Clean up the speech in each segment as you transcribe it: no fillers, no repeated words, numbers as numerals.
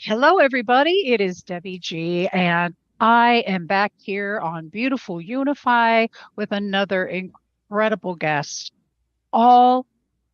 Hello, everybody. It is Debbie G, and I am back here on beautiful UNIFY with another incredible guest, all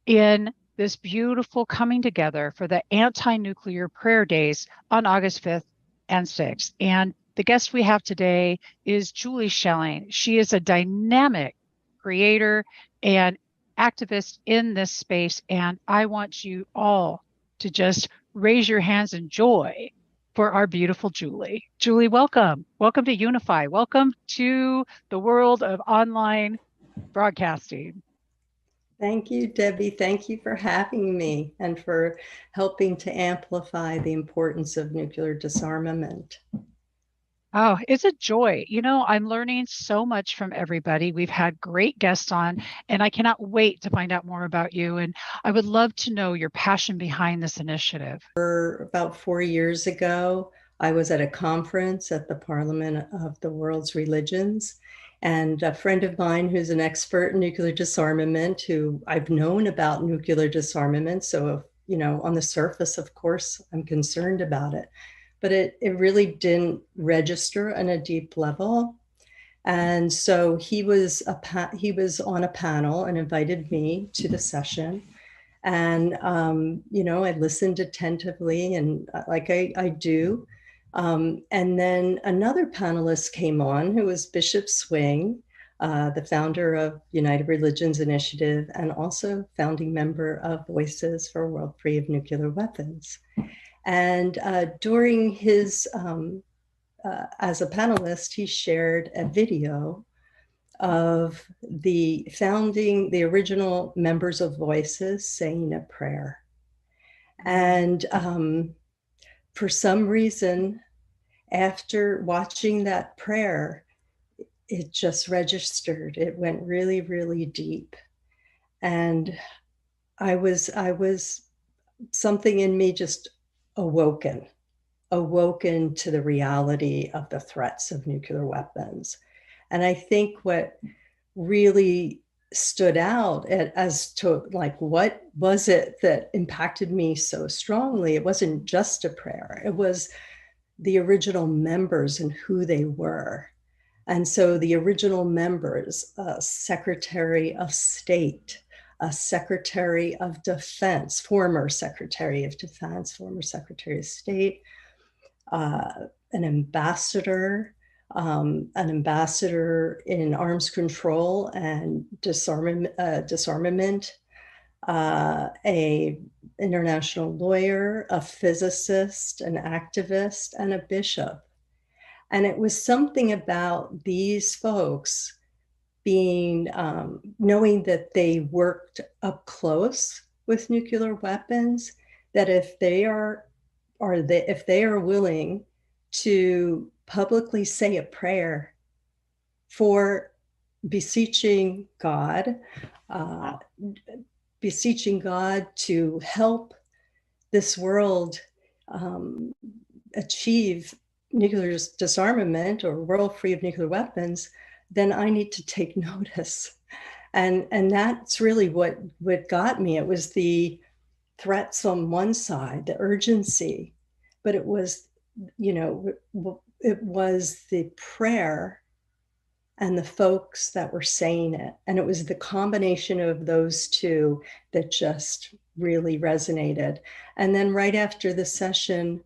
in this beautiful coming together for the anti-nuclear prayer days on August 5th and 6th. And the guest we have today is Julie Schelling. She is a dynamic creator and activist in this space, and I want you all to just raise your hands in joy for our beautiful Julie. Julie, welcome. Welcome to UNIFY. Welcome to the world of online broadcasting. Thank you, Debbie. Thank you for having me and for helping to amplify the importance of nuclear disarmament. Oh, it's a joy. I'm learning so much from everybody. We've had great guests on, and I cannot wait to find out more about you. And I would love to know your passion behind this initiative. About 4 years ago, I was at a conference at the Parliament of the World's Religions, and a friend of mine who's an expert in nuclear disarmament, who I've known about nuclear disarmament. So, on the surface, of course, I'm concerned about it, but it really didn't register on a deep level. And so he was on a panel and invited me to the session. And, I listened attentively and like I do. And then another panelist came on who was Bishop Swing, the founder of United Religions Initiative and also founding member of Voices for a World Free of Nuclear Weapons. And during his, as a panelist, he shared a video of the original members of Voices saying a prayer. And for some reason, after watching that prayer, it just registered. It went really, really deep. And I was something in me just awoken to the reality of the threats of nuclear weapons. And I think what really stood out as to like, what was it that impacted me so strongly? It wasn't just a prayer. It was the original members and who they were. And so the original members, Secretary of State, a Secretary of Defense, former Secretary of Defense, former Secretary of State, an ambassador, in arms control and disarmament, a international lawyer, a physicist, an activist, and a bishop. And it was something about these folks being, knowing that they worked up close with nuclear weapons, that if they are willing to publicly say a prayer for beseeching God, to help this world achieve nuclear disarmament or world free of nuclear weapons, then I need to take notice. And that's really what got me. It was the threats on one side, the urgency, but it was, it was the prayer and the folks that were saying it. And it was the combination of those two that just really resonated. And then right after the session,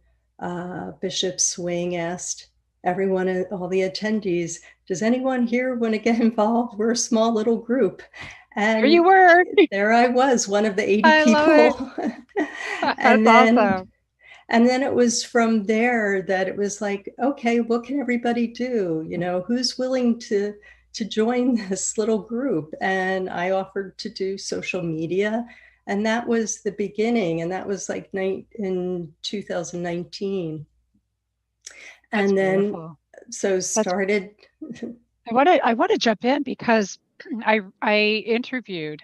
Bishop Swing asked everyone, all the attendees, does anyone here want to get involved? We're a small little group. And There you were. there I was, one of the 80 I love people. it. That's and awesome. then it was from there that it was like, okay, what can everybody do? Who's willing to join this little group? And I offered to do social media. And that was the beginning. And that was like in 2019. That's And then, beautiful. so That's started. I want to jump in because I interviewed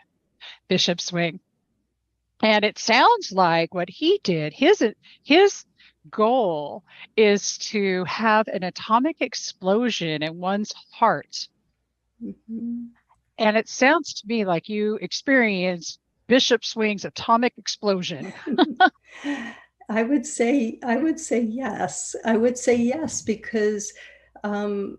Bishop Swing, and it sounds like what he did, his goal is to have an atomic explosion in one's heart. Mhm. And it sounds to me like you experienced Bishop Swing's atomic explosion. I would say yes. I would say yes because um,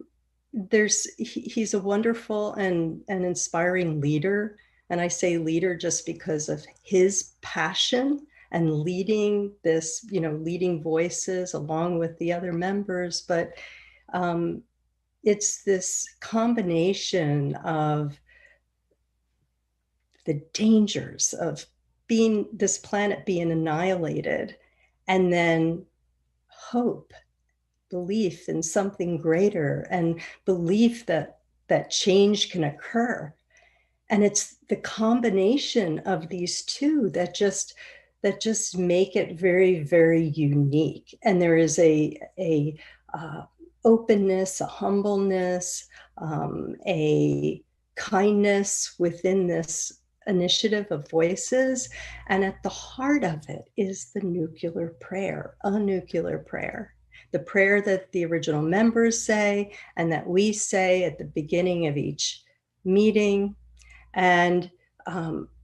he's a wonderful and inspiring leader. And I say leader just because of his passion and leading this, leading voices along with the other members. But um, it's this combination of the dangers of being this planet being annihilated, and then hope, belief in something greater, and belief that change can occur. And it's the combination of these two that just make it very, very unique. And there is a openness, a humbleness, a kindness within this initiative of voices. And at the heart of it is the nuclear prayer, a nuclear prayer, the prayer that the original members say and that we say at the beginning of each meeting. And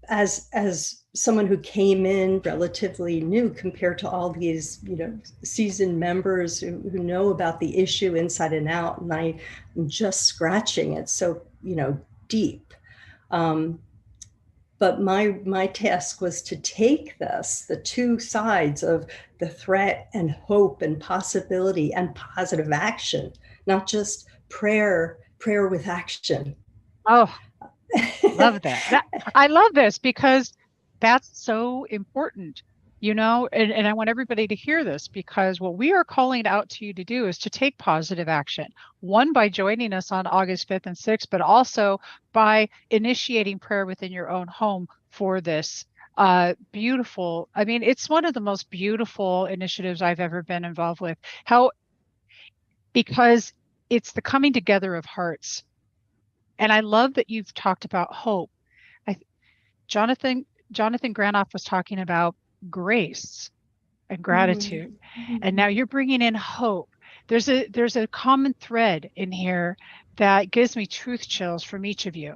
as someone who came in relatively new compared to all these seasoned members who know about the issue inside and out, and I'm just scratching it so deep. um, but my task was to take this, the two sides of the threat and hope and possibility and positive action, not just prayer with action. Oh, love that. I love this because that's so important, and I want everybody to hear this because what we are calling out to you to do is to take positive action. One, by joining us on August 5th and 6th, but also by initiating prayer within your own home for this beautiful. I mean, it's one of the most beautiful initiatives I've ever been involved with. How Because it's the coming together of hearts. And I love that you've talked about hope. I, Jonathan Granoff was talking about grace and gratitude, and now you're bringing in hope. There's a common thread in here that gives me truth chills from each of you.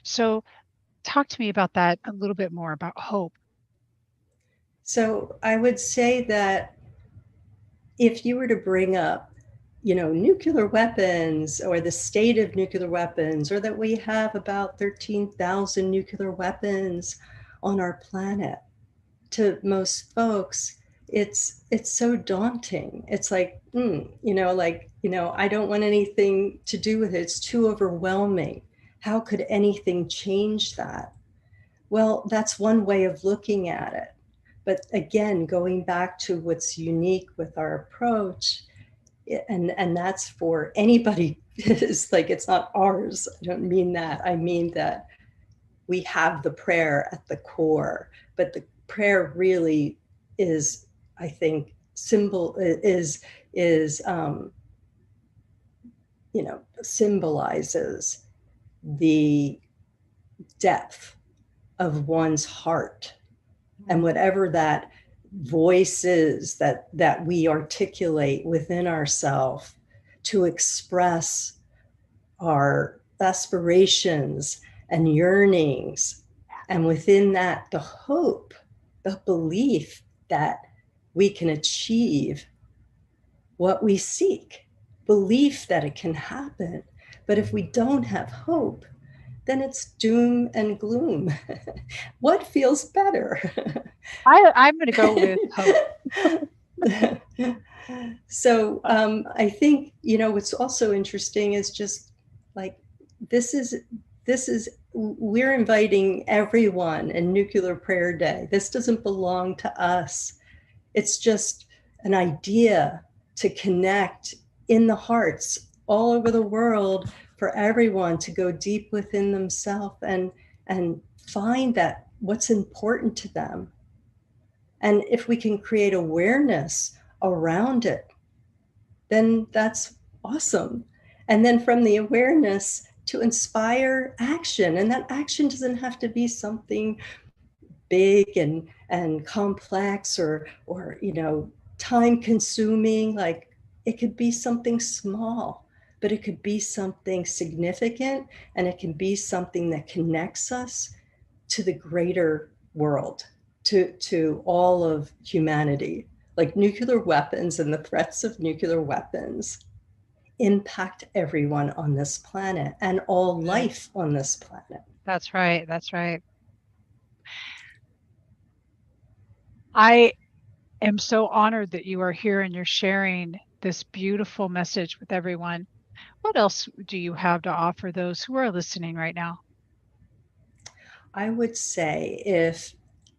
So talk to me about that a little bit more about hope. So I would say that if you were to bring up, nuclear weapons or the state of nuclear weapons, or that we have about 13,000 nuclear weapons on our planet, to most folks, it's so daunting. It's like, I don't want anything to do with it. It's too overwhelming. How could anything change that? Well, that's one way of looking at it. But again, going back to what's unique with our approach, and that's for anybody, is like, it's not ours. I don't mean that. I mean that we have the prayer at the core, but the prayer really is, I think, symbol is symbolizes the depth of one's heart, and whatever that voice is that we articulate within ourselves to express our aspirations and yearnings, and within that the hope, the belief that we can achieve what we seek, belief that it can happen. But if we don't have hope, then it's doom and gloom. What feels better? I'm going to go with hope. So I think what's also interesting is just like, this is we're inviting everyone in Nuclear Prayer Day. This doesn't belong to us. It's just an idea to connect in the hearts all over the world, for everyone to go deep within themselves and find that what's important to them. And if we can create awareness around it, then that's awesome. And then from the awareness to inspire action. And that action doesn't have to be something big and complex or time consuming. Like, it could be something small, but it could be something significant, and it can be something that connects us to the greater world, to all of humanity. like nuclear weapons and the threats of nuclear weapons impact everyone on this planet and all Right. life on this planet. That's right. That's right. I am so honored that you are here and you're sharing this beautiful message with everyone. What else do you have to offer those who are listening right now? I would say if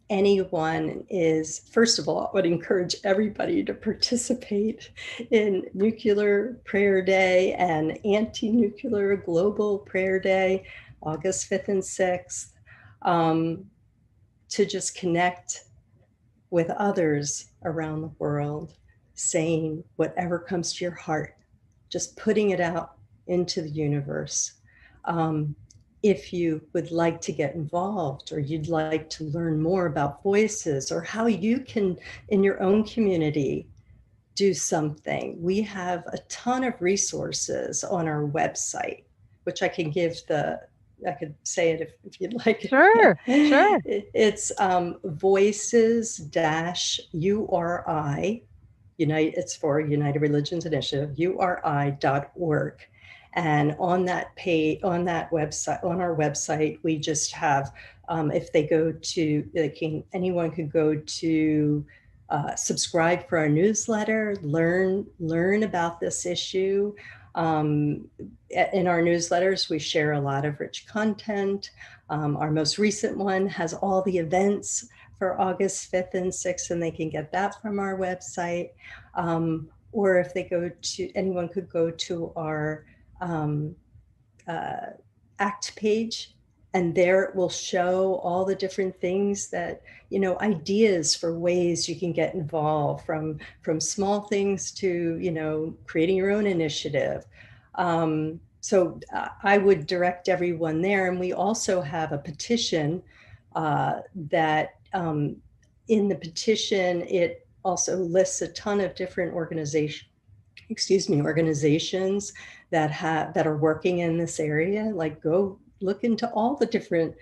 anyone is, first of all, I would encourage everybody to participate in Nuclear Prayer Day and Anti Nuclear Global Prayer Day, August 5th and 6th, to just connect with others around the world, saying whatever comes to your heart, just putting it out into the universe. Um, if you would like to get involved or you'd like to learn more about voices or how you can, in your own community, do something, we have a ton of resources on our website, which I could say it if you'd like. Sure, sure. It's voices dash URI, Unite, it's for United Religions Initiative, URI.org. And on that page, on that website, on our website, we just have, if they go to, anyone could go to subscribe for our newsletter, learn about this issue. In our newsletters, we share a lot of rich content. Our most recent one has all the events for August 5th and 6th, and they can get that from our website. Or if they go to, anyone could go to our ACT page, and there it will show all the different things that, ideas for ways you can get involved, from small things to, creating your own initiative. So I would direct everyone there. And we also have a petition that in the petition, it also lists a ton of different organizations that are working in this area. Like, go look into all the different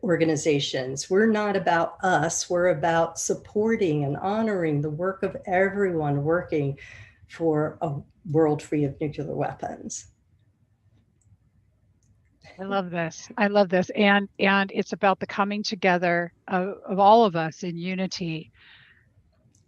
organizations. We're not about us, we're about supporting and honoring the work of everyone working for a world free of nuclear weapons. I love this. I love this. And it's about the coming together of all of us in unity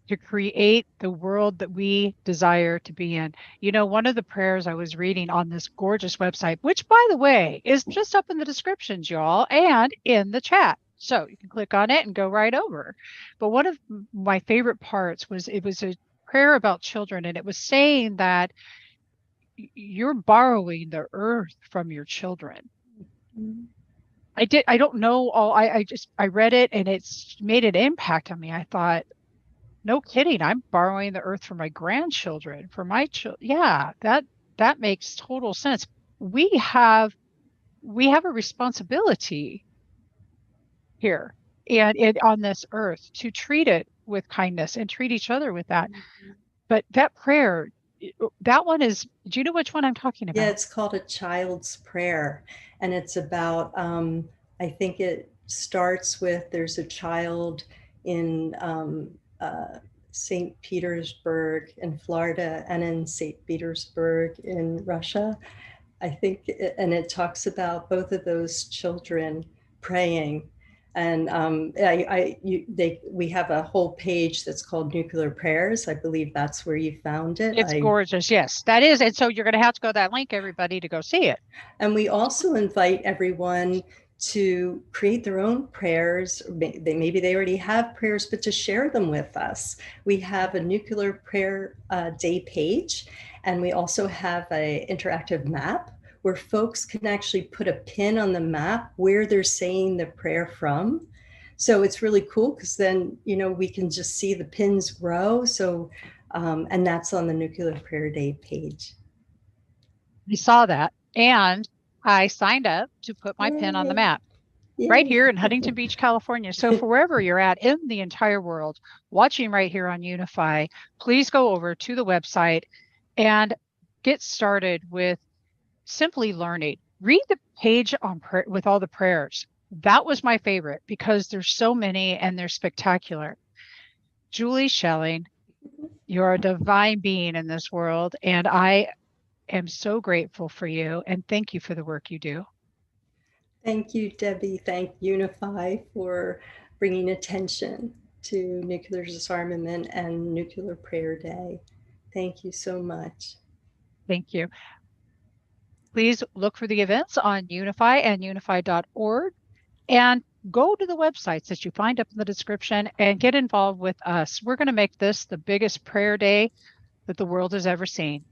to create the world that we desire to be in. You know, one of the prayers I was reading on this gorgeous website, which by the way is just up in the descriptions, y'all, and in the chat. So you can click on it and go right over. But one of my favorite parts was it was a prayer about children, and it was saying that you're borrowing the earth from your children. I don't know all, I read it and it's made an impact on me. I thought, no kidding. I'm borrowing the earth for my grandchildren, for my children. Yeah, that makes total sense. We have we have a responsibility here and on this earth to treat it with kindness and treat each other with that. But that prayer, that one is, do you know which one I'm talking Yeah, about? it's called A Child's Prayer. And it's about, I think it starts with, there's a child in St. Petersburg in Florida and in St. Petersburg in Russia. I think, and it talks about both of those children praying. And we have a whole page that's called Nuclear Prayers. I believe that's where you found it. It's gorgeous. Yes, that is. And so you're going to have to go to that link, everybody, to go see it. And we also invite everyone to create their own prayers. Maybe they already have prayers, but to share them with us. We have a Nuclear Prayer Day page, and we also have an interactive map where folks can actually put a pin on the map where they're saying the prayer from. So it's really cool because then, we can just see the pins grow. So, and that's on the Nuclear Prayer Day page. I saw that and I signed up to put my pin on the Yay. map right Yay. here in Huntington Beach, California. So for wherever you're at in the entire world, watching right here on UNIFY, please go over to the website and get started with simply learning. Read the page on with all the prayers. That was my favorite because there's so many and they're spectacular. Julie Schelling, You're a divine being in this world, and I am so grateful for you and thank you for the work you do. Thank you, Debbie. Thank UNIFY for bringing attention to nuclear disarmament and Nuclear Prayer Day. Thank you so much. Thank you. Please look for the events on UNIFY and unify.org and go to the websites that you find up in the description and get involved with us. We're going to make this the biggest prayer day that the world has ever seen.